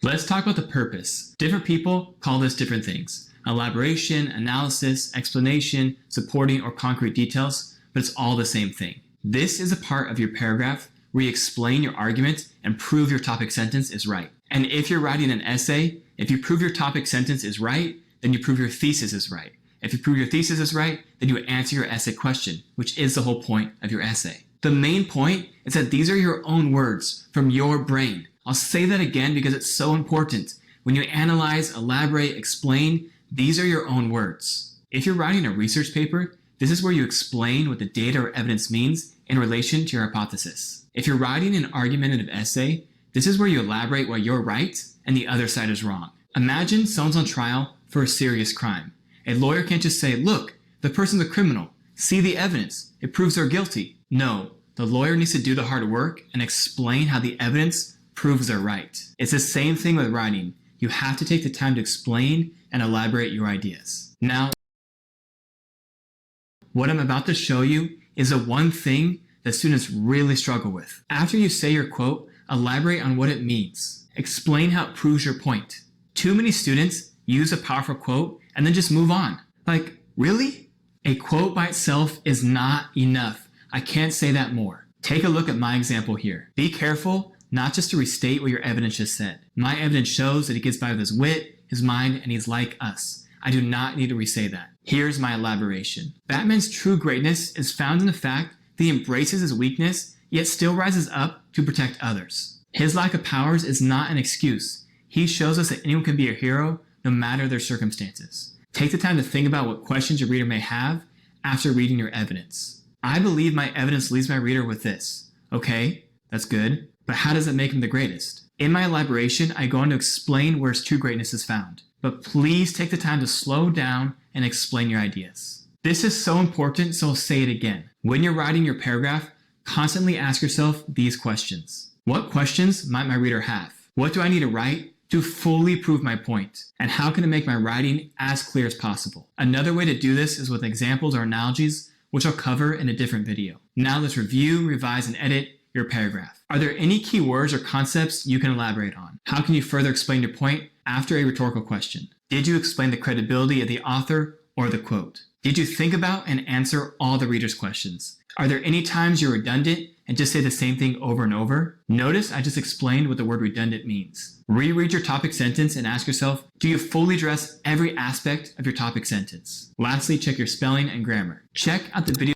Let's talk about the purpose. Different people call this different things. Elaboration, analysis, explanation, supporting, or concrete details, but it's all the same thing. This is a part of your paragraph where you explain your argument and prove your topic sentence is right. And if you're writing an essay, if you prove your topic sentence is right, then you prove your thesis is right. If you prove your thesis is right, then you answer your essay question, which is the whole point of your essay. The main point is that these are your own words from your brain. I'll say that again because it's so important. When you analyze, elaborate, explain, these are your own words. If you're writing a research paper, this is where you explain what the data or evidence means in relation to your hypothesis. If you're writing an argumentative essay, this is where you elaborate why you're right and the other side is wrong. Imagine someone's on trial for a serious crime. A lawyer can't just say, look, the person's a criminal. See the evidence. It proves they're guilty. No, the lawyer needs to do the hard work and explain how the evidence proves they're right. It's the same thing with writing. You have to take the time to explain and elaborate your ideas. Now, what I'm about to show you is the one thing that students really struggle with. After you say your quote, elaborate on what it means. Explain how it proves your point. Too many students use a powerful quote and then just move on. Like, really? A quote by itself is not enough. I can't say that more. Take a look at my example here. Be careful not just to restate what your evidence just said. My evidence shows that he gets by with his wit, his mind, and he's like us. I do not need to re-say that. Here's my elaboration. Batman's true greatness is found in the fact that he embraces his weakness, yet still rises up to protect others. His lack of powers is not an excuse. He shows us that anyone can be a hero, no matter their circumstances. Take the time to think about what questions your reader may have after reading your evidence. I believe my evidence leaves my reader with this. Okay, that's good, but how does it make him the greatest? In my elaboration, I go on to explain where his true greatness is found. But please take the time to slow down and explain your ideas. This is so important, so I'll say it again. When you're writing your paragraph, constantly ask yourself these questions. What questions might my reader have? What do I need to write to fully prove my point? And how can I make my writing as clear as possible? Another way to do this is with examples or analogies, which I'll cover in a different video. Now let's review, revise, and edit your paragraph. Are there any key words or concepts you can elaborate on? How can you further explain your point after a rhetorical question? Did you explain the credibility of the author or the quote? Did you think about and answer all the reader's questions? Are there any times you're redundant and just say the same thing over and over? Notice I just explained what the word redundant means. Reread your topic sentence and ask yourself, do you fully address every aspect of your topic sentence? Lastly, check your spelling and grammar. Check out the video